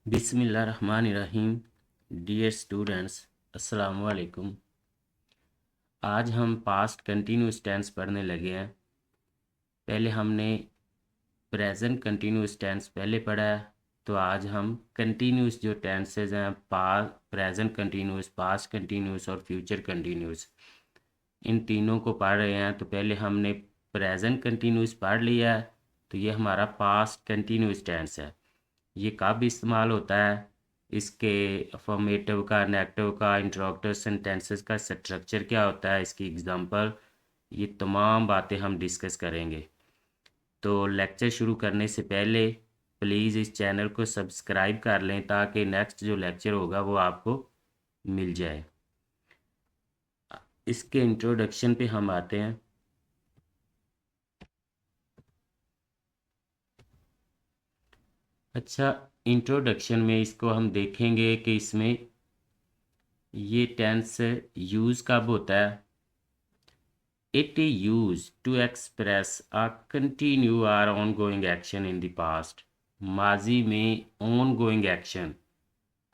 बिस्मिल्लाहिर्रहमानिर्रहीम। Dear students, अस्सलाम वालेकुम। आज हम पास्ट कंटिन्यूस टेंस पढ़ने लगे हैं। पहले हमने प्रेजेंट कंटिन्यूस टेंस पहले पढ़ा है, तो आज हम कंटिन्यूस जो टेंसेज हैं, प्रेजेंट कंटिन्यूस, पास्ट कंटिन्यूस और फ्यूचर कंटिन्यूस, इन तीनों को पढ़ रहे हैं। तो पहले हमने प्रेजेंट कंटिन्यूस पढ़ लिया है, तो ये हमारा पास्ट कंटिन्यूस टेंस है। ये कब इस्तेमाल होता है, इसके अफर्मेटिव का, नेगेटिव का, इंट्रोगेटिव सेंटेंसेस का स्ट्रक्चर क्या होता है, इसकी एग्जांपल, ये तमाम बातें हम डिस्कस करेंगे। तो लेक्चर शुरू करने से पहले प्लीज़ इस चैनल को सब्सक्राइब कर लें ताकि नेक्स्ट जो लेक्चर होगा वो आपको मिल जाए। इसके इंट्रोडक्शन पे हम आते हैं। अच्छा, इंट्रोडक्शन में इसको हम देखेंगे कि इसमें ये टेंस यूज़ कब होता है। It is used to express a continue or ongoing action in the past। माजी में ongoing action,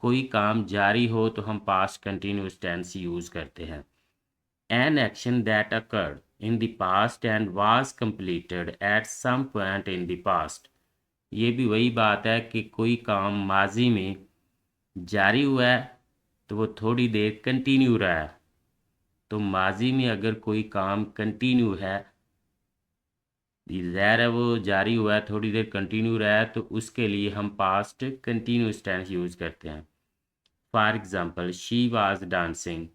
कोई काम जारी हो तो हम past continuous tense यूज़ करते हैं। An action that occurred in the past and was completed at some point in the past। ये भी वही बात है कि कोई काम माजी में जारी हुआ है तो वो थोड़ी देर कंटिन्यू रहा है। तो माजी में अगर कोई काम कंटिन्यू है, ज़ाहिर है वो जारी हुआ है, थोड़ी देर कंटिन्यू रहा है, तो उसके लिए हम पास्ट कंटिन्यूस टेंस यूज़ करते हैं। For example, she was dancing,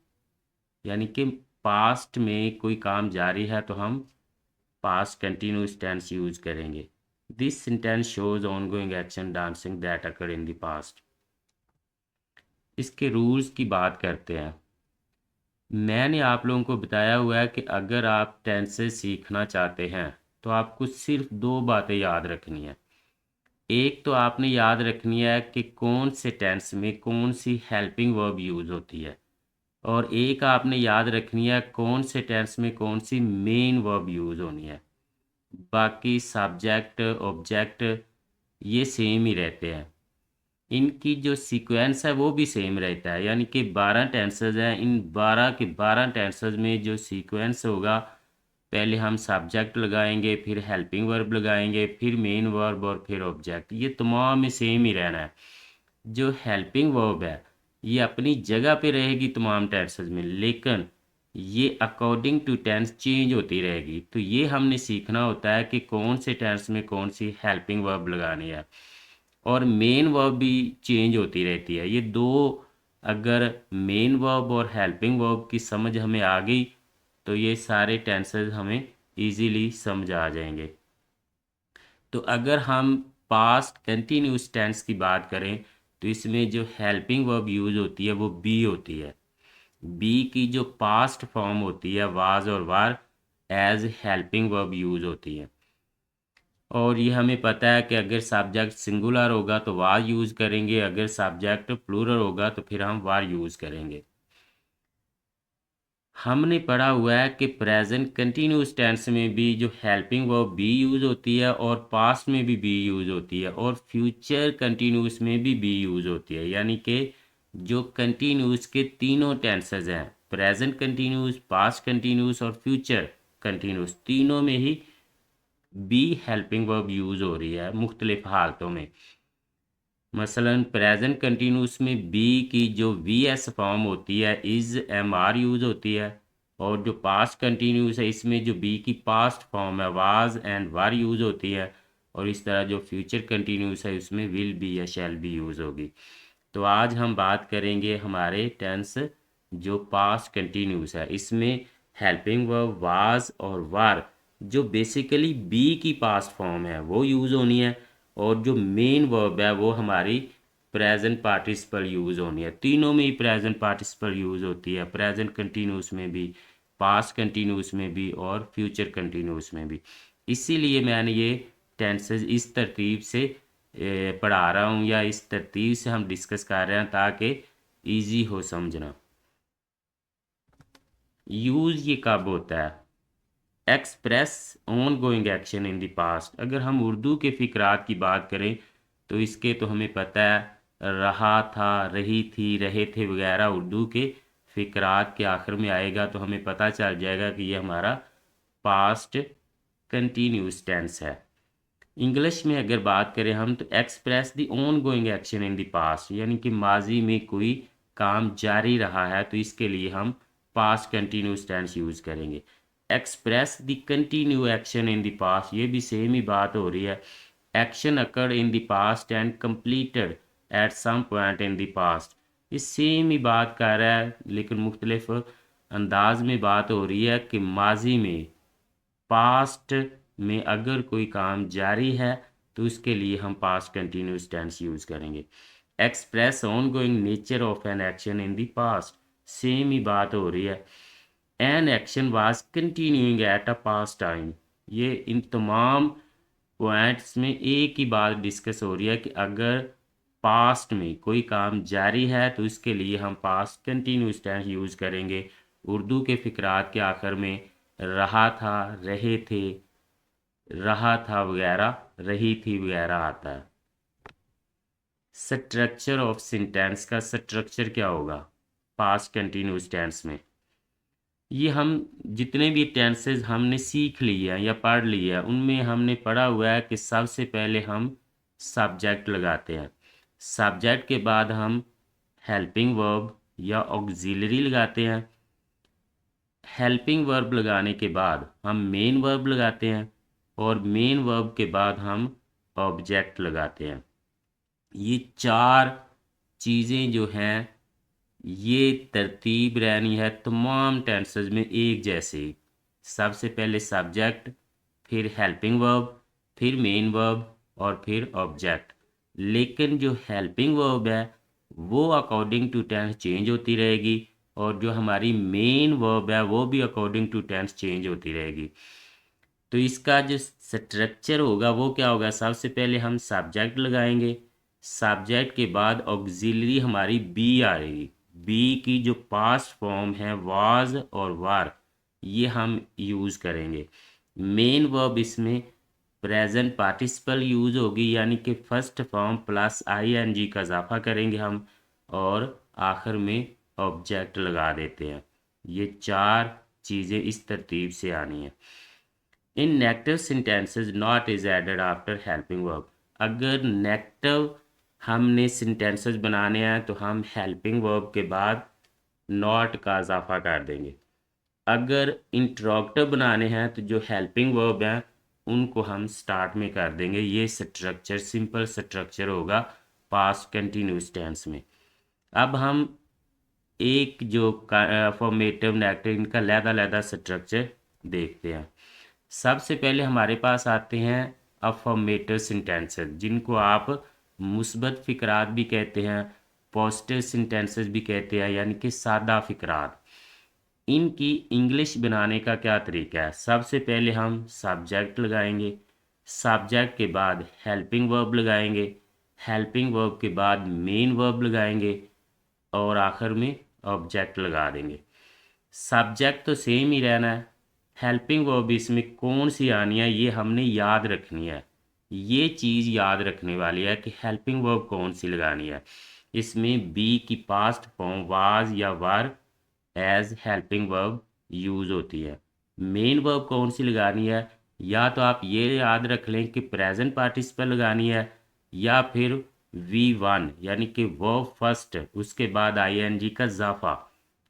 यानी कि पास्ट में कोई काम जारी है तो हम पास्ट कंटिन्यूस टेंस यूज़ करेंगे। This sentence shows ongoing action dancing that occur in the past. इसके रूल्स की बात करते हैं। मैंने आप लोगों को बताया हुआ है कि अगर आप टेंसेस सीखना चाहते हैं तो आपको सिर्फ दो बातें याद रखनी है। एक तो आपने याद रखनी है कि कौन से टेंस में कौन सी हेल्पिंग वर्ब यूज़ होती है, और एक आपने याद रखनी है कौन से टेंस में कौन सी मेन वर्ब यूज़ होनी है। बाकी सब्जेक्ट ऑब्जेक्ट ये सेम ही रहते हैं, इनकी जो सीक्वेंस है वो भी सेम रहता है। यानी कि 12 टेंसेज हैं, इन 12 के 12 टेंसेज में जो सीक्वेंस होगा, पहले हम सब्जेक्ट लगाएंगे, फिर हेल्पिंग वर्ब लगाएंगे, फिर मेन वर्ब और फिर ऑब्जेक्ट, ये तमाम में सेम ही रहना है। जो हेल्पिंग वर्ब है ये अपनी जगह पे रहेगी तमाम टेंसेज में, लेकिन ये अकॉर्डिंग टू टेंस चेंज होती रहेगी। तो ये हमने सीखना होता है कि कौन से टेंस में कौन सी हेल्पिंग वर्ब लगानी है, और मेन वर्ब भी चेंज होती रहती है। ये दो, अगर मेन वर्ब और हेल्पिंग वर्ब की समझ हमें आ गई तो ये सारे टेंसेस हमें इजीली समझ आ जाएंगे। तो अगर हम पास्ट कंटिन्यूस टेंस की बात करें तो इसमें जो हेल्पिंग वर्ब यूज होती है वो बी होती है। बी की जो पास्ट फॉर्म होती है वाज और वार, एज हेल्पिंग वर्ब यूज होती है। और ये हमें पता है कि अगर सब्जेक्ट सिंगुलर होगा तो वार यूज़ करेंगे, अगर सब्जेक्ट प्लूरल होगा तो फिर हम वार यूज़ करेंगे। हमने पढ़ा हुआ है कि प्रेजेंट कंटिन्यूस टेंस में भी जो हेल्पिंग वर्ब बी यूज़ होती है, और पास्ट में भी बी यूज़ होती है, और फ्यूचर कंटिन्यूस में भी बी यूज़ होती है। यानी कि जो कंटिन्यूस के तीनों टेंसेज हैं, प्रेजेंट कंटिन्यूस, पास्ट कंटिन्यूस और फ्यूचर कंटिन्यूस, तीनों में ही बी हेल्पिंग वर्ब यूज़ हो रही है मुख्तलिफ हालतों में। मसलन प्रेजेंट कंटिन्यूस में बी की जो वी एस फॉर्म होती है, इज़ एम आर यूज़ होती है, और जो पास्ट कंटिन्यूस है इसमें जो बी की पास्ट फॉर्म है वाज एंड वार यूज़ होती है, और इस तरह जो फ्यूचर कंटिन्यूस है उसमें विल बी या शैल बी यूज़ होगी। तो आज हम बात करेंगे हमारे टेंस जो पास्ट कंटिन्यूस है, इसमें हेल्पिंग वर्ब वाज और वार जो बेसिकली बी की पास्ट फॉर्म है वो यूज़ होनी है, और जो मेन वर्ब है वो हमारी प्रेजेंट पार्टिसिपल यूज़ होनी है। तीनों में ही प्रेजेंट पार्टिसिपल यूज़ होती है, प्रेजेंट कंटिन्यूस में भी, पास्ट कंटिन्यूस में भी और फ्यूचर कंटिन्यूस में भी। इसीलिए मैंने ये टेंसेस इस तरतीब से पढ़ा रहा हूँ, या इस तरतीब से हम डिस्कस कर रहे हैं ताकि इजी हो समझना। यूज़ ये कब होता है, express on going action in the past. अगर हम उर्दू के फ़िक्रात की बात करें तो इसके तो हमें पता है, रहा था, रही थी, रहे थे वगैरह उर्दू के फ़िक्रात के आखिर में आएगा तो हमें पता चल जाएगा कि ये हमारा पास्ट कंटिन्यूस टेंस है। इंग्लिश में अगर बात करें हम तो express the on going action in the past, यानी कि माजी में कोई काम जारी रहा है तो इसके लिए हम पास्ट कंटिन्यूस टेंस यूज़ करेंगे। Express the continue action in the past, ये भी सेम ही बात हो रही है। Action occurred in the past and completed at some point in the past, ये सेम ही बात कर रहा है लेकिन मुख्तलिफ अंदाज में बात हो रही है कि माजी में, पास्ट में अगर कोई काम जारी है तो उसके लिए हम पास्ट कंटिन्यूस टेंस यूज़ करेंगे। Express ongoing nature of an action in the past, same ही बात हो रही है। An action was continuing at a past time, ये इन तमाम पॉइंट्स में एक ही बात डिस्कस हो रही है कि अगर पास्ट में कोई काम जारी है तो इसके लिए हम पास्ट कंटिन्यूस टेंस यूज़ करेंगे। उर्दू के फ़िक्रात के आखिर में रहा था, रहे थे, रहा था वगैरह, रही थी वगैरह आता है। स्ट्रक्चर ऑफ सेंटेंस का स्ट्रक्चर क्या होगा पास्ट कंटिन्यूस टेंस में? ये हम जितने भी टेंसेज हमने सीख लिए हैं या पढ़ लिए हैं उनमें हमने पढ़ा हुआ है कि सबसे पहले हम सब्जेक्ट लगाते हैं, सब्जेक्ट के बाद हम हेल्पिंग वर्ब या ऑक्सिलरी लगाते हैं, हेल्पिंग वर्ब लगाने के बाद हम मेन वर्ब लगाते हैं और मेन वर्ब के बाद हम ऑब्जेक्ट लगाते हैं। ये चार चीज़ें जो हैं ये तरतीब रहनी है तमाम टेंसेस में एक जैसे। सबसे पहले सब्जेक्ट, फिर हेल्पिंग वर्ब, फिर मेन वर्ब और फिर ऑब्जेक्ट। लेकिन जो हेल्पिंग वर्ब है वो अकॉर्डिंग टू टेंस चेंज होती रहेगी और जो हमारी मेन वर्ब है वो भी अकॉर्डिंग टू टेंस चेंज होती रहेगी। तो इसका जो स्ट्रक्चर होगा वो क्या होगा, सबसे पहले हम सब्जेक्ट लगाएंगे, सब्जेक्ट के बाद ऑक्सिलरी हमारी बी आ रहेगी, बी की जो पास्ट फॉर्म है वाज और वर ये हम यूज़ करेंगे। मेन वर्ब इसमें प्रेजेंट पार्टिसिपल यूज़ होगी यानी कि फर्स्ट फॉर्म प्लस आईएनजी का इजाफा करेंगे हम और आखिर में ऑब्जेक्ट लगा देते हैं। ये चार चीज़ें इस तरतीब से आनी है। In negative sentences not is added after helping verb, अगर नेगेटिव हमने सेंटेंसेस बनाने हैं तो हम हेल्पिंग वर्ब के बाद नॉट का इजाफा कर देंगे। अगर इंट्रोगेटिव बनाने हैं तो जो हेल्पिंग वर्ब हैं उनको हम स्टार्ट में कर देंगे। ये स्ट्रक्चर सिंपल स्ट्रक्चर होगा पास्ट कंटिन्यूस टेंस में। अब हम एक जो फॉर्मेटिव नेगेटिव इनका लहदा स्ट्रक्चर देखते हैं। सबसे पहले हमारे पास आते हैं अफर्मेटिव सेंटेंसेस जिनको आप मुस्बत फ़िक्रात भी कहते हैं, पॉजिटिव सेंटेंसेस भी कहते हैं यानी कि सादा फ़िक्रात। इनकी इंग्लिश बनाने का क्या तरीका है, सबसे पहले हम सब्जेक्ट लगाएंगे, सब्जेक्ट के बाद हेल्पिंग वर्ब लगाएंगे, हेल्पिंग वर्ब के बाद मेन वर्ब लगाएंगे और आखिर में ऑब्जेक्ट लगा देंगे। सब्जेक्ट तो सेम ही रहना है, हेल्पिंग वर्ब इसमें कौन सी आनी है ये हमने याद रखनी है। ये चीज़ याद रखने वाली है कि हेल्पिंग वर्ब कौन सी लगानी है। इसमें बी की past form was or were as helping verb use होती है। मेन वर्ब कौन सी लगानी है, या तो आप ये याद रख लें कि प्रेजेंट पार्टिसिपल लगानी है या फिर V1 यानी कि वर्ब फर्स्ट उसके बाद आईएनजी का इजाफा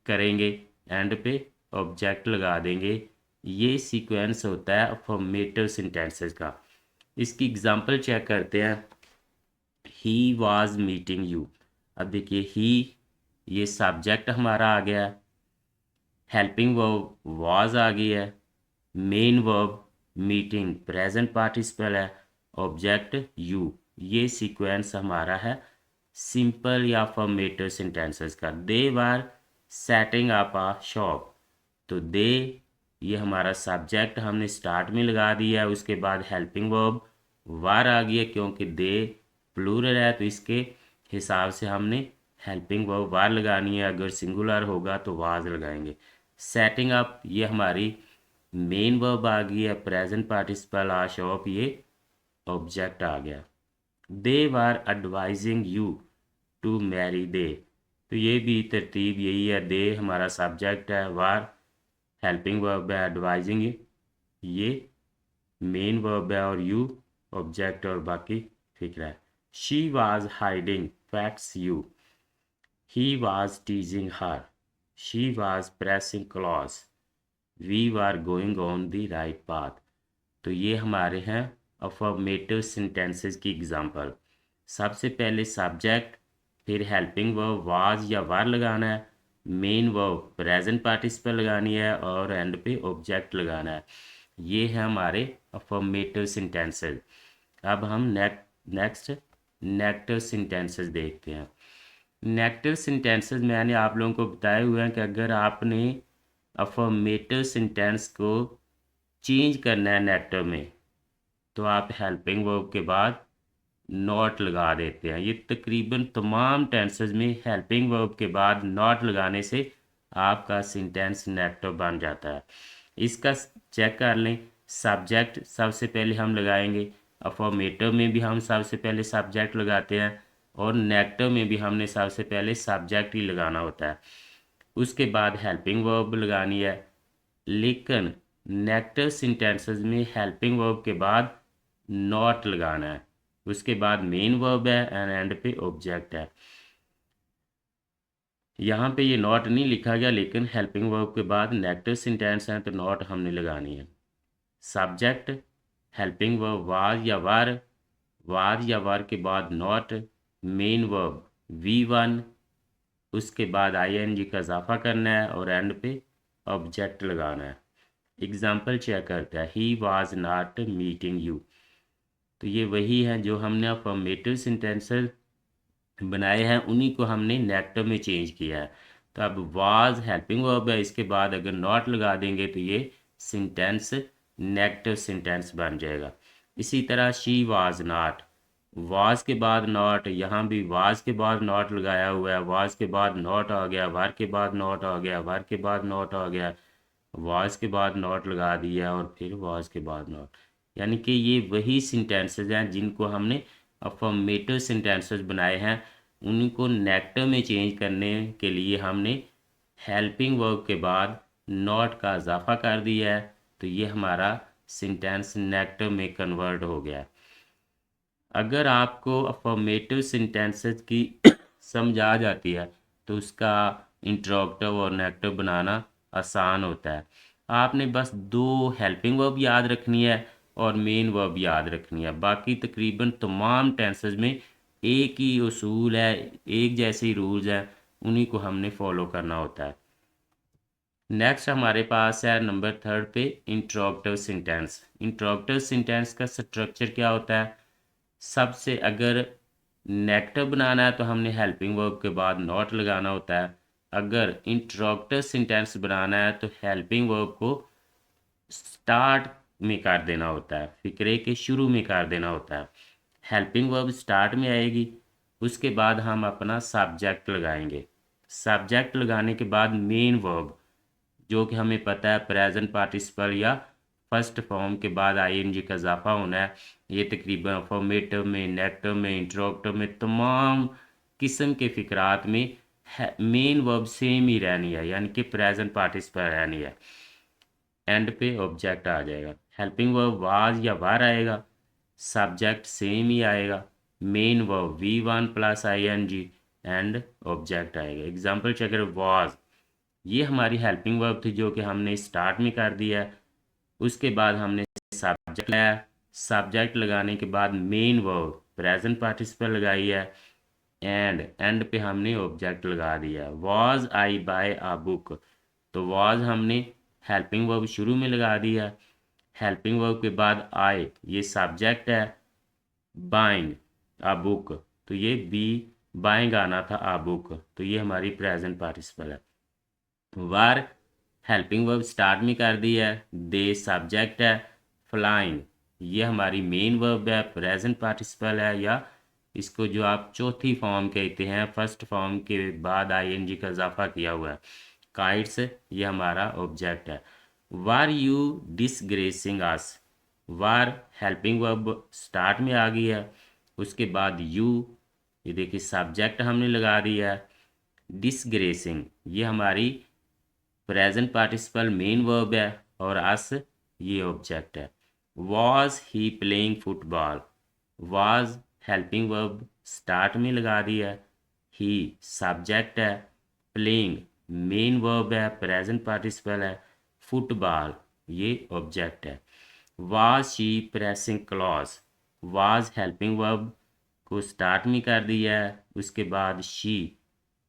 करेंगे, एंड पे ऑब्जेक्ट लगा देंगे। ये सीक्वेंस होता है अफर्मेटिव सेंटेंसेस का। इसकी एग्जांपल चेक करते हैं। ही वाज मीटिंग यू, अब देखिए ही ये सब्जेक्ट हमारा आ गया, हेल्पिंग वर्ब वाज आ गई है, main verb meeting present participle है, ऑब्जेक्ट यू। ये सीक्वेंस हमारा है सिंपल या अफर्मेटिव सेंटेंसेस का। दे वर सेटिंग अप अ शॉप, तो दे ये हमारा सब्जेक्ट हमने स्टार्ट में लगा दिया है, उसके बाद हेल्पिंग वर्ब वर आ गई है क्योंकि दे प्लूरल है तो इसके हिसाब से हमने हेल्पिंग वर्ब वर लगानी है, अगर सिंगुलर होगा तो वाज लगाएंगे। सेटिंग अप ये हमारी मेन वर्ब आ गई है, प्रेजेंट पार्टिसिपल आ शॉप ये ऑब्जेक्ट आ गया। दे वर एडवाइजिंग यू, टू मैरी दे। तो ये भी तरतीब यही है, दे हमारा सब्जेक्ट है, वार हेल्पिंग वर्ब है, एडवाइजिंग ये मेन वर्ब है, और यू ऑब्जेक्ट और बाकी फिक्र है। She was hiding facts you, he was teasing her, she was pressing clothes, we were going on the right path. तो ये हमारे हैं अफर्मेटिव सेंटेंसेस की एग्जांपल। सबसे पहले सब्जेक्ट, फिर हेल्पिंग वर्ब वाज या वर लगाना है, मेन वर्ब प्रेजेंट पार्टिसिपल लगानी है, और एंड पे ऑब्जेक्ट लगाना है। ये है हमारे अफर्मेटिव सेंटेंसेस। अब हम नेक्स्ट नेगेटिव सेंटेंसेस देखते हैं। नेगेटिव सेंटेंसेस मैंने आप लोगों को बताए हुए हैं कि अगर आपने अफर्मेटिव सेंटेंस को चेंज करना है नेगेटिव में, तो आप हेल्पिंग वर्ब के बाद नॉट लगा देते हैं। ये तकरीबन तमाम टेंसेस में हेल्पिंग वर्ब के बाद नॉट लगाने से आपका सेंटेंस नेगेटिव बन जाता है। इसका चेक कर लें। सब्जेक्ट सबसे पहले हम लगाएंगे, अफर्मेटिव में भी हम सबसे पहले सब्जेक्ट लगाते हैं, और नेगेटिव में भी हमने सबसे पहले सब्जेक्ट ही लगाना होता है, उसके बाद हेल्पिंग वर्ब लगानी है। लेकिन नेगेटिव सेंटेंसेस में हेल्पिंग वर्ब के बाद नॉट लगाना है, उसके बाद मेन वर्ब है, एंड एंड पे ऑब्जेक्ट है। यहाँ पे ये नॉट नहीं लिखा गया, लेकिन हेल्पिंग वर्ब के बाद नेगेटिव सेंटेंस हैं तो नॉट हमने लगानी है। Subject helping verb was or वर के बाद नॉट, मेन वर्ब V1, उसके बाद ING का इजाफा करना है, और एंड पे ऑब्जेक्ट लगाना है। एग्जाम्पल चेक करते हैं, he was not meeting you. तो ये वही है जो हमने अफर्मेटिव सेंटेंसेस बनाए हैं, उन्हीं को हमने नेगेटिव में चेंज किया है। तो अब वाज हेल्पिंग वर्ब है, इसके बाद अगर नॉट लगा देंगे तो ये सेंटेंस नेगेटिव सेंटेंस बन जाएगा। इसी तरह शी वाज नॉट, वाज के बाद नॉट, यहाँ भी वाज के बाद नॉट लगाया हुआ है, वाज के बाद नॉट आ गया, वर के बाद नॉट आ गया, वर के बाद नॉट आ गया, वाज के बाद नॉट लगा दिया, और फिर वाज के बाद नॉट। यानी कि ये वही सेंटेंसेस हैं जिनको हमने अफर्मेटिव सेंटेंसेस बनाए हैं, उनको नेगेटिव में चेंज करने के लिए हमने हेल्पिंग वर्ब के बाद नॉट का इजाफा कर दिया है। तो ये हमारा सेंटेंस नेगेटिव में कन्वर्ट हो गया। अगर आपको अफर्मेटिव सेंटेंसेस की समझ आ जाती है तो उसका इंट्रोगेटिव और नेगेटिव बनाना आसान होता है। आपने बस दो हेल्पिंग वर्ब याद रखनी है और मेन वर्ब याद रखनी है, बाकी तकरीबन तमाम टेंसेस में एक ही उसूल है, एक जैसे ही रूल्स हैं, उन्हीं को हमने फॉलो करना होता है। नेक्स्ट हमारे पास है नंबर 3 पे इंट्रोगेटिव सेंटेंस। इंट्रोगेटिव सेंटेंस का स्ट्रक्चर क्या होता है? सबसे अगर नेगेटिव बनाना है तो हमने हेल्पिंग वर्ब के बाद नॉट लगाना होता है। अगर इंट्रोगेटिव सेंटेंस बनाना है तो हेल्पिंग वर्ब को स्टार्ट में कर देना होता है, फिक्रे के शुरू में कर देना होता है। हेल्पिंग वर्ब स्टार्ट में आएगी, उसके बाद हम अपना सब्जेक्ट लगाएंगे। सब्जेक्ट लगाने के बाद मेन वर्ब, जो कि हमें पता है प्रेजेंट पार्टिसिपल या फर्स्ट फॉर्म के बाद ING का इजाफा होना है। ये तकरीबन अफर्मेटिव में, नेगेटिव में, इंट्रोगेटिव में, तमाम किस्म के फिक्रात में मेन वर्ब सेम ही रहनी है, यानी कि प्रेजेंट पार्टिसिपल रहनी है। एंड पे ऑब्जेक्ट आ जाएगा। हेल्पिंग वर्ब वाज या वर आएगा, सब्जेक्ट सेम ही आएगा, main verb V1 plus ING, and object आएगा। एग्जाम्पल चेक करें, वाज ये हमारी हेल्पिंग वर्ब थी जो कि हमने स्टार्ट में कर दिया है। उसके बाद हमने सब्जेक्ट लगाया, सब्जेक्ट लगाने के बाद मेन वर्ब प्रेजेंट पार्टिसिपल लगाई है, एंड पे हमने ऑब्जेक्ट लगा दिया। Was I buy a book, तो वाज हमने हेल्पिंग वर्ब शुरू में लगा दिया, हेल्पिंग वर्ब के बाद आई ये सब्जेक्ट है, बाइंग अ बुक तो ये बी बाइंग आना था अ बुक, तो ये हमारी प्रेजेंट पार्टिसिपल है। वर हेल्पिंग वर्ब स्टार्ट में कर दी है, दे सब्जेक्ट है, फ्लाइंग ये हमारी मेन वर्ब है, प्रेजेंट पार्टिसिपल है, या इसको जो आप चौथी फॉर्म कहते हैं, फर्स्ट फॉर्म के बाद ING का इजाफा किया हुआ है। काइट्स ये हमारा ऑब्जेक्ट है। Were you disgracing us, were helping verb start में आ गई है, उसके बाद यू ये देखिए सब्जेक्ट हमने लगा दिया है। डिसग्रेसिंग ये हमारी प्रेजेंट पार्टिसिपल मेन वर्ब है और अस ये ऑब्जेक्ट है। Was he playing football, was helping verb start में लगा दिया है। ही सब्जेक्ट है, प्लेइंग मेन वर्ब है, प्रेजेंट पार्टिसिपल है, फुटबॉल ये ऑब्जेक्ट है। Was she pressing clause, was helping verb को स्टार्ट में कर दिया है, उसके बाद शी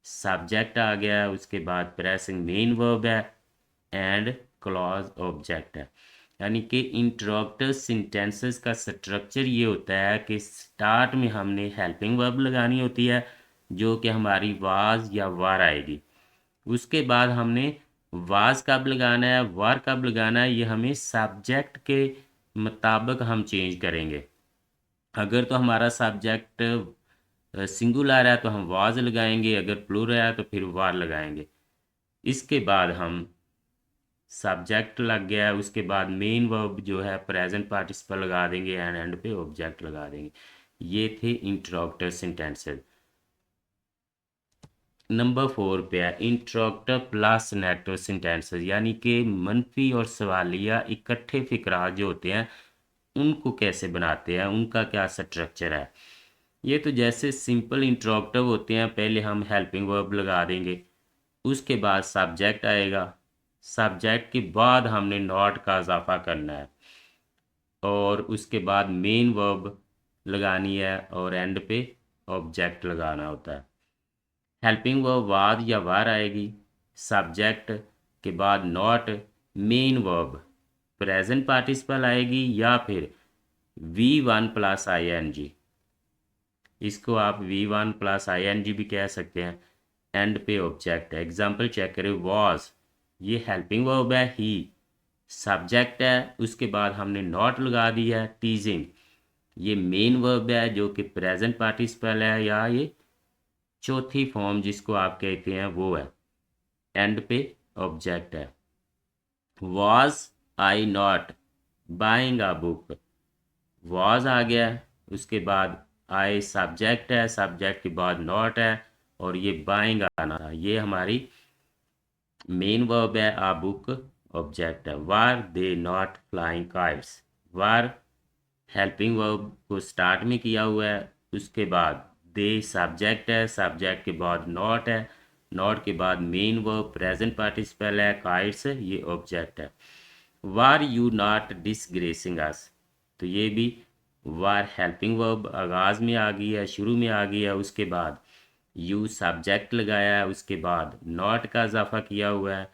सब्जेक्ट आ गया, उसके बाद प्रेसिंग मेन वर्ब है एंड क्लॉज ऑब्जेक्ट है। यानी कि इंट्रोगेटिव सेंटेंसेस का स्ट्रक्चर ये होता है कि स्टार्ट में हमने हेल्पिंग वर्ब लगानी होती है जो कि हमारी वाज या वार आएगी। उसके बाद हमने वाज कब लगाना है, वार कब लगाना है, ये हमें सब्जेक्ट के मुताबिक हम चेंज करेंगे। अगर तो हमारा सब्जेक्ट सिंगुलर है तो हम वाज लगाएंगे, अगर प्लूरल है तो फिर वार लगाएंगे। इसके बाद हम सब्जेक्ट लग गया है, उसके बाद मेन वर्ब जो है प्रेजेंट पार्टिसिपल लगा देंगे एंड पे ऑब्जेक्ट लगा देंगे। ये थे इंट्रोगेटिव सेंटेंसेस। नंबर 4 पे है इंट्रोगेटिव प्लस नेगेटिव सेंटेंसेस, यानी कि मनफी और सवालिया इकट्ठे फिक्रा जो होते हैं उनको कैसे बनाते हैं, उनका क्या स्ट्रक्चर है। ये तो जैसे सिंपल इंट्रोगेटिव होते हैं, पहले हम हेल्पिंग वर्ब लगा देंगे, उसके बाद सब्जेक्ट आएगा, सब्जेक्ट के बाद हमने नॉट का इजाफा करना है और उसके बाद मेन वर्ब लगानी है और एंड पे ऑब्जेक्ट लगाना होता है। हेल्पिंग वर्ब वाज या वार आएगी, सब्जेक्ट के बाद not, main verb present participle आएगी या फिर V1+ING, इसको आप V1+ING भी कह सकते हैं, एंड पे ऑब्जेक्ट है। एग्जाम्पल चेक करें, वॉज ये हेल्पिंग वर्ब है, ही सब्जेक्ट है, उसके बाद हमने नॉट लगा दिया है। टीजिंग ये मेन वर्ब है जो कि प्रेजेंट पार्टिसिपल है या ये चौथी फॉर्म जिसको आप कहते हैं वो है, एंड पे ऑब्जेक्ट है। Was I not buying a book, was आ गया, उसके बाद आई सब्जेक्ट है, सब्जेक्ट के बाद नॉट है और ये बाइंग आना था, ये हमारी मेन वर्ब है, आ बुक ऑब्जेक्ट है। Were they not flying kites, were helping verb को स्टार्ट में किया हुआ है, उसके बाद दे सब्जेक्ट है, सब्जेक्ट के बाद नॉट है, नॉट के बाद मेन वर्ब प्रेजेंट पार्टिसिपल है, काइट्स ये ऑब्जेक्ट है। वार यू नॉट डिसग्रेसिंग अस, तो ये भी वार हेल्पिंग वर्ब आगाज़ में आ गई है, शुरू में आ गई है, उसके बाद यू सब्जेक्ट लगाया है, उसके बाद नॉट का इजाफा किया हुआ है।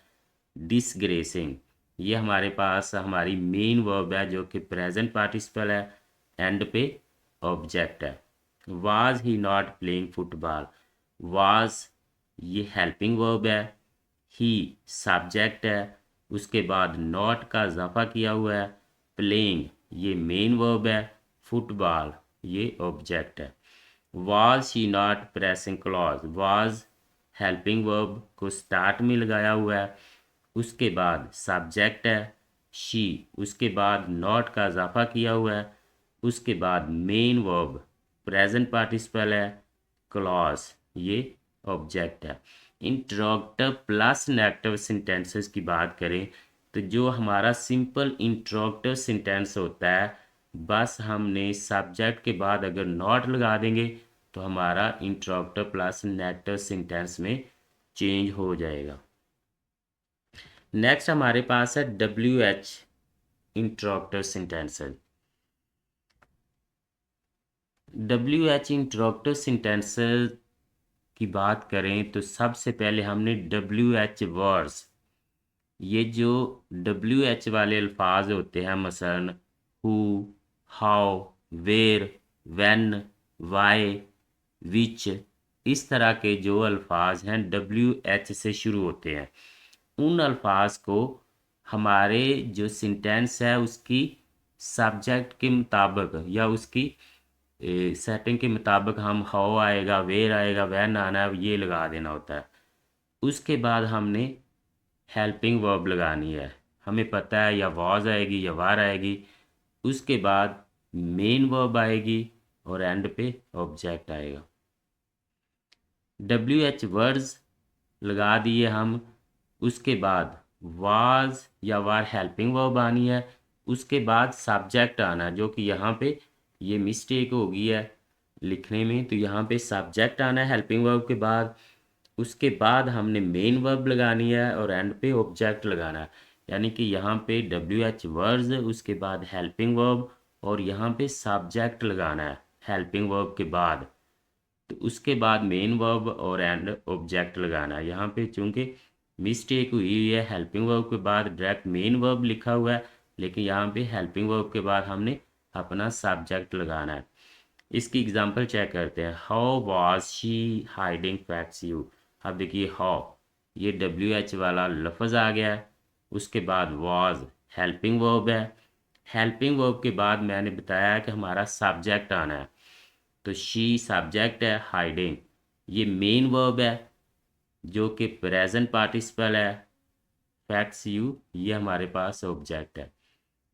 डिसग्रेसिंग ये हमारे पास हमारी मेन वर्ब है जो कि प्रेजेंट पार्टिसिपल है, एंड पे ऑब्जेक्ट है। Was he not playing football, was ये हेल्पिंग वर्ब है, ही सब्जेक्ट है, उसके बाद नॉट का इजाफा किया हुआ है, प्लेइंग ये मेन वर्ब है, फुटबॉल ये ऑब्जेक्ट है। Was she not pressing clause, was helping verb को स्टार्ट में लगाया हुआ है, उसके बाद सब्जेक्ट है शी, उसके बाद नॉट का इजाफा किया हुआ है, उसके बाद मेन वर्ब प्रेजेंट पार्टिसिपल है, क्लॉज ये ऑब्जेक्ट है। इंट्रोगेटिव प्लस नेगेटिव सेंटेंसेस की बात करें तो जो हमारा सिंपल इंट्रोगेटिव सेंटेंस होता है, बस हमने सब्जेक्ट के बाद अगर नॉट लगा देंगे तो हमारा इंट्रोगेटिव प्लस नेगेटिव सेंटेंस में चेंज हो जाएगा। नेक्स्ट हमारे पास है WH interrogative sentences. WH interrogative sentences की बात करें तो सबसे पहले हमने WH वर्ड्स, ये जो WH वाले अल्फाज होते हैं मसलन who, how, where, when, why, which, इस तरह के जो अल्फाज हैं WH से शुरू होते हैं, उन अल्फाज को हमारे जो सेंटेंस है उसकी सब्जेक्ट के मुताबिक या उसकी सेटिंग के मुताबिक हम हाउ आएगा, वेयर आएगा, व्हेन आना है, ये लगा देना होता है। उसके बाद हमने हेल्पिंग वर्ब लगानी है, हमें पता है या वॉज आएगी या वार आएगी, उसके बाद मेन वर्ब आएगी और एंड पे ऑब्जेक्ट आएगा। WH वर्ड्स लगा दिए हम, उसके बाद वाज या वार हेल्पिंग वर्ब आनी है, उसके बाद सब्जेक्ट आना है, जो कि यहाँ पे ये मिस्टेक हो गई है लिखने में। तो यहाँ पे सब्जेक्ट आना है हेल्पिंग वर्ब के बाद, उसके बाद हमने मेन वर्ब लगानी है और एंड पे ऑब्जेक्ट लगाना है। यानी कि यहाँ पे WH वर्ड्स, उसके बाद हेल्पिंग वर्ब और यहाँ पे सब्जेक्ट लगाना है हेल्पिंग वर्ब के बाद। तो उसके बाद मेन वर्ब और एंड ऑब्जेक्ट लगाना है। यहाँ पे चूंकि मिस्टेक हुई है, हेल्पिंग वर्ब के बाद डायरेक्ट मेन वर्ब लिखा हुआ है, लेकिन यहाँ पे हेल्पिंग वर्ब के बाद हमने अपना सब्जेक्ट लगाना है। इसकी एग्जांपल चेक करते हैं। How was she hiding facts you. अब देखिए हाउ, ये WH वाला लफ्ज़ आ गया है, उसके बाद वाज हेल्पिंग वर्ब है, हेल्पिंग वर्ब के बाद मैंने बताया कि हमारा सब्जेक्ट आना है। तो शी सब्जेक्ट है, हाइडिंग ये मेन वर्ब है जो कि प्रेजेंट पार्टिसिपल है, फैक्ट्स यू ये हमारे पास ऑब्जेक्ट है।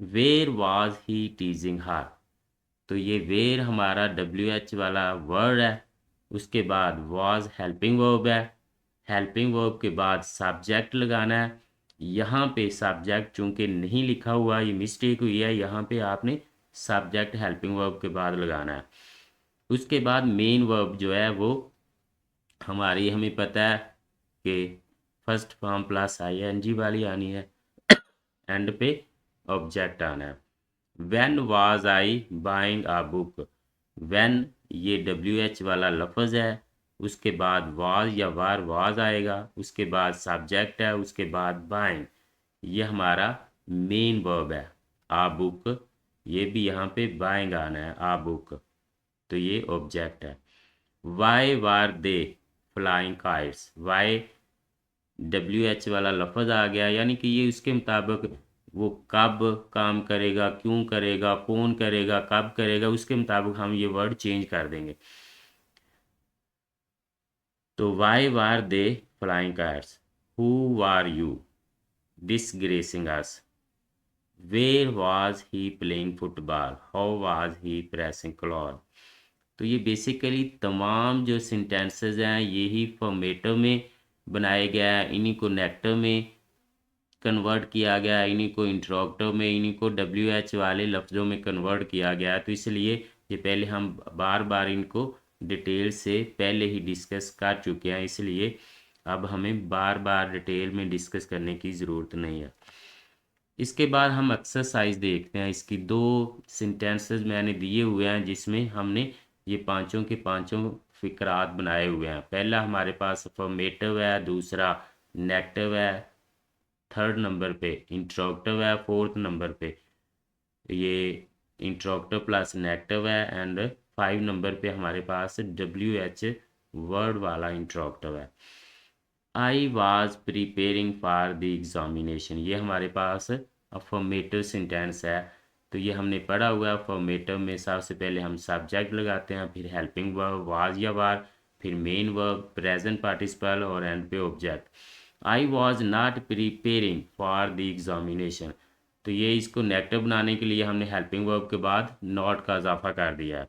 वेयर वाज ही टीजिंग हर, तो ये वेयर हमारा WH वाला वर्ड है, उसके बाद वाज हेल्पिंग वर्ब है, हेल्पिंग वर्ब के बाद सब्जेक्ट लगाना है। यहाँ पे सब्जेक्ट चूंकि नहीं लिखा हुआ, ये मिस्टेक हुई है, यहाँ पे आपने सब्जेक्ट हेल्पिंग वर्ब के बाद लगाना है। उसके बाद मेन वर्ब जो है वो हमारी, हमें पता है कि फर्स्ट फॉर्म प्लस ING वाली आनी है, एंड पे ऑब्जेक्ट आना है। When was I buying a book, when ये WH वाला लफ्ज़ है, उसके बाद वाज या वार वाज आएगा, उसके बाद सब्जेक्ट है, उसके बाद बाइंग ये हमारा मेन वर्ब है। आ बुक ये भी यहाँ पे बाइंग आना है, आ बुक तो ये ऑब्जेक्ट है। Y were they flying kites, Y WH वाला लफ्ज़ आ गया, यानी कि ये उसके मुताबिक वो कब काम करेगा, क्यों करेगा, कौन करेगा, कब करेगा, उसके मुताबिक हम ये वर्ड चेंज कर देंगे। तो why were they flying kites, who are you disgracing us, where was he playing football, how was he pressing cloth. तो ये बेसिकली तमाम जो सेंटेंसेस हैं यही फॉर्मेटिव में बनाए गया है, इन्हीं को नेगेटिव में कन्वर्ट किया गया है, इन्हीं को इंट्रोगेटिव में, इन्हीं को WH वाले लफ्ज़ों में कन्वर्ट किया गया है। तो इसलिए ये पहले हम बार बार इनको डिटेल से पहले ही डिस्कस कर चुके हैं, इसलिए अब हमें बार बार डिटेल में डिस्कस करने की ज़रूरत नहीं है। इसके बाद हम एक्सरसाइज देखते हैं। इसकी दो सेंटेंसेस मैंने दिए हुए हैं जिसमें हमने ये पांचों के पांचों फिक्रात बनाए हुए हैं। पहला हमारे पास अफर्मेटिव है, दूसरा नेगेटिव है, थर्ड नंबर पे इंट्रोगेटिव है, फोर्थ नंबर पे ये इंट्रोगेटिव प्लस नेगेटिव है, एंड 5 नंबर पे हमारे पास WH वर्ड वाला इंट्रोगेटिव है। I was preparing for the examination, ये हमारे पास अफर्मेटिव सेंटेंस है। तो ये हमने पढ़ा हुआ है। अफर्मेटिव में सबसे पहले हम सब्जेक्ट लगाते हैं, फिर हेल्पिंग वर्ब वाज या वार, फिर मेन वर्ब, प्रेजेंट पार्टिसिपल और एंड पे object. I was not preparing for the examination, तो ये इसको नेगेटिव बनाने के लिए हमने हेल्पिंग वर्ब के बाद नॉट का इजाफा कर दिया है।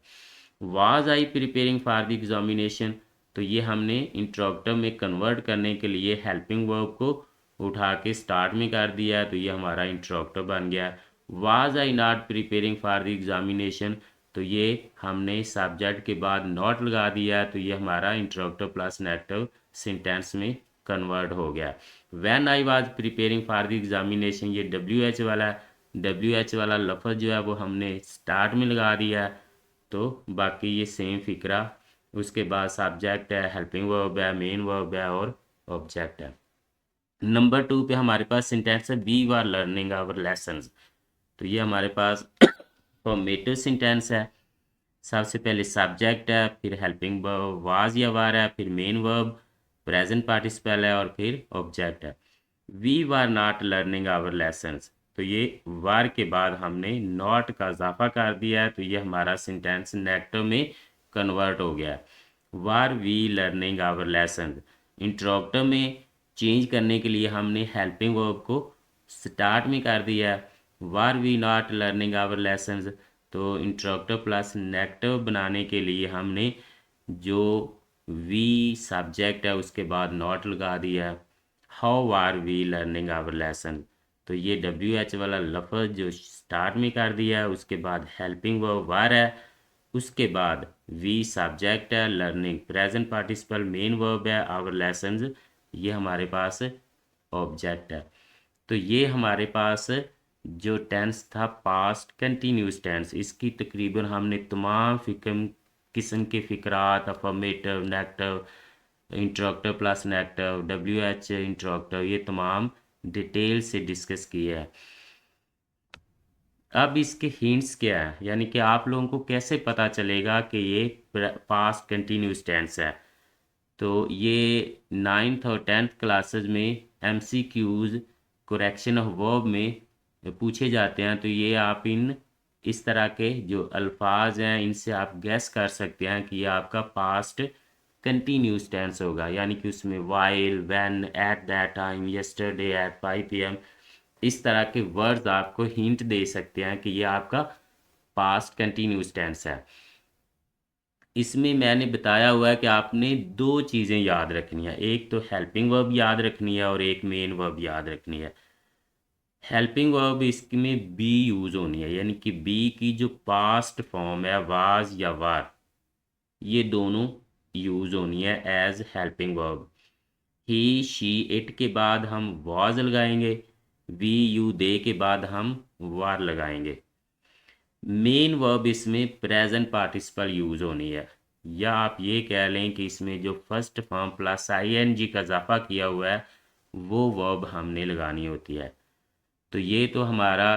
Was I preparing for the examination, तो ये हमने इंट्रोगेटिव में कन्वर्ट करने के लिए हेल्पिंग वर्ब को उठा के स्टार्ट में कर दिया है, तो ये हमारा इंट्रोगेटिव बन गया। Was I not preparing for the examination, तो ये हमने सब्जेक्ट के बाद नॉट लगा दिया, तो ये हमारा इंट्रोगेटिव प्लस नेगेटिव सेंटेंस में कन्वर्ट हो गया। When I was preparing for the examination, ये WH वाला WH वाला लफ्ज़ जो है वो हमने स्टार्ट में लगा दिया है, तो बाकी ये सेम फिक्रा। उसके बाद सब्जेक्ट है, हेल्पिंग वर्ब है, मेन वर्ब है और ऑब्जेक्ट है। नंबर 2 पे हमारे पास सेंटेंस है we are learning our lessons, तो ये हमारे पास फॉर्मेटिव सेंटेंस है। सबसे पहले सब्जेक्ट है, फिर हेल्पिंग वर्ब वाज या वार है, फिर मेन वर्ब, प्रेजेंट पार्टिसिपल है और फिर ऑब्जेक्ट है। We were not learning our lessons, तो ये वार के बाद हमने नॉट का इजाफा कर दिया है, तो ये हमारा सेंटेंस नेगेटिव में कन्वर्ट हो गया है। Were we learning our lesson, interrogative में चेंज करने के लिए हमने हेल्पिंग वर्ब को स्टार्ट में कर दिया है। Were we not learning our lessons, तो इंट्रोगेटिव प्लस नेगेटिव बनाने के लिए हमने जो वी सब्जेक्ट है, उसके बाद नॉट लगा दिया। How are we learning our lesson, तो ये WH वाला लफ्ज़ जो स्टार्ट में कर दिया है, उसके बाद हेल्पिंग वर्ब वर है, उसके बाद वी सब्जेक्ट है, learning present participle main verb है, आवर लेसन्स ये हमारे पास ऑब्जेक्ट है। तो ये हमारे पास जो टेंस था पास्ट कंटिन्यूस टेंस, इसकी तकरीबन हमने तमाम किस्म के फ़िक्रात, affirmative, negative, interrogative plus negative, WH interrogative, ये तमाम डिटेल से डिस्कस किया है। अब इसके हिंट्स क्या है, यानी कि आप लोगों को कैसे पता चलेगा कि ये पास्ट कंटिन्यूस टेंस है। तो ये 9th और 10th क्लासेस में MCQs करेक्शन ऑफ वर्ब में पूछे जाते हैं। तो ये आप इन इस तरह के जो अल्फाज हैं इनसे आप गैस कर सकते हैं कि ये आपका पास्ट कंटिन्यूस टेंस होगा, यानी कि उसमें while, when, at that time, yesterday, at 5 PM, इस तरह के वर्ड्स आपको हिंट दे सकते हैं कि ये आपका पास्ट कंटिन्यूस टेंस है। इसमें मैंने बताया हुआ है कि आपने दो चीज़ें याद रखनी है, एक तो हेल्पिंग वर्ब याद रखनी है और एक मेन वर्ब याद रखनी है। हेल्पिंग वर्ब इसमें बी यूज़ होनी है, यानी कि बी की जो पास्ट फॉर्म है वाज या वार, ये दोनों यूज़ होनी है as helping verb. He, she, it के बाद हम वाज लगाएंगे, वी, यू, दे के बाद हम वार लगाएंगे। मेन वर्ब इसमें प्रेजेंट पार्टिसिपल यूज़ होनी है, या आप ये कह लें कि इसमें जो फर्स्ट फॉर्म प्लस ING का इजाफा किया हुआ है वो वर्ब हमने लगानी होती है। तो ये तो हमारा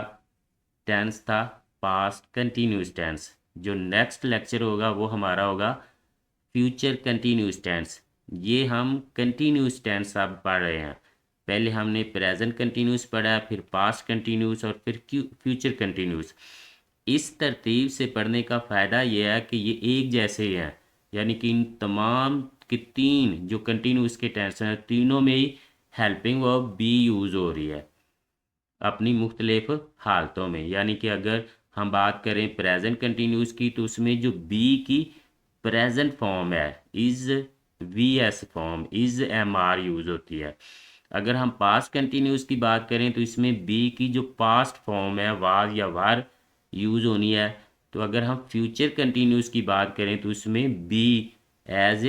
टेंस था पास्ट कंटिन्यूस टेंस। जो नेक्स्ट लेक्चर होगा वो हमारा होगा फ्यूचर कंटिन्यूस टेंस। ये हम कंटिन्यूस टेंस अब पढ़ रहे हैं। पहले हमने प्रेजेंट कंटिन्यूस पढ़ा, फिर पास्ट कंटिन्यूस और फिर फ्यूचर कंटिन्यूस। इस तरतीब से पढ़ने का फ़ायदा यह है कि ये एक जैसे ही हैं, यानी कि इन तमाम के तीन जो कंटिन्यूस के टेंस हैं तीनों में ही हेल्पिंग वर्ब बी यूज़ हो रही है अपनी मुख्तलिफ हालतों में। यानी कि अगर हम बात करें प्रेजेंट कंटिन्यूस की तो उसमें जो बी की प्रेजेंट फॉर्म है is VS form, is MR use होती है। अगर हम पास्ट कंटिन्यूस की बात करें तो इसमें बी की जो पास्ट फॉर्म है वाज या वार यूज़ होनी है। तो अगर हम फ्यूचर कंटिन्यूस की बात करें तो उसमें बी एज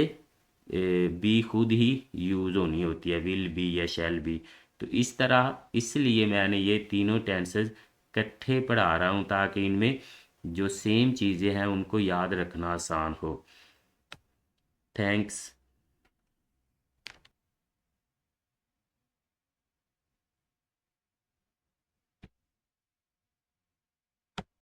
बी खुद ही यूज़ होनी होती है, विल बी या शैल बी। तो इस तरह इसलिए मैंने ये तीनों टेंसेस इकट्ठे पढ़ा रहा हूँ ताकि इनमें जो सेम चीज़ें हैं उनको याद रखना आसान हो। थैंक्स।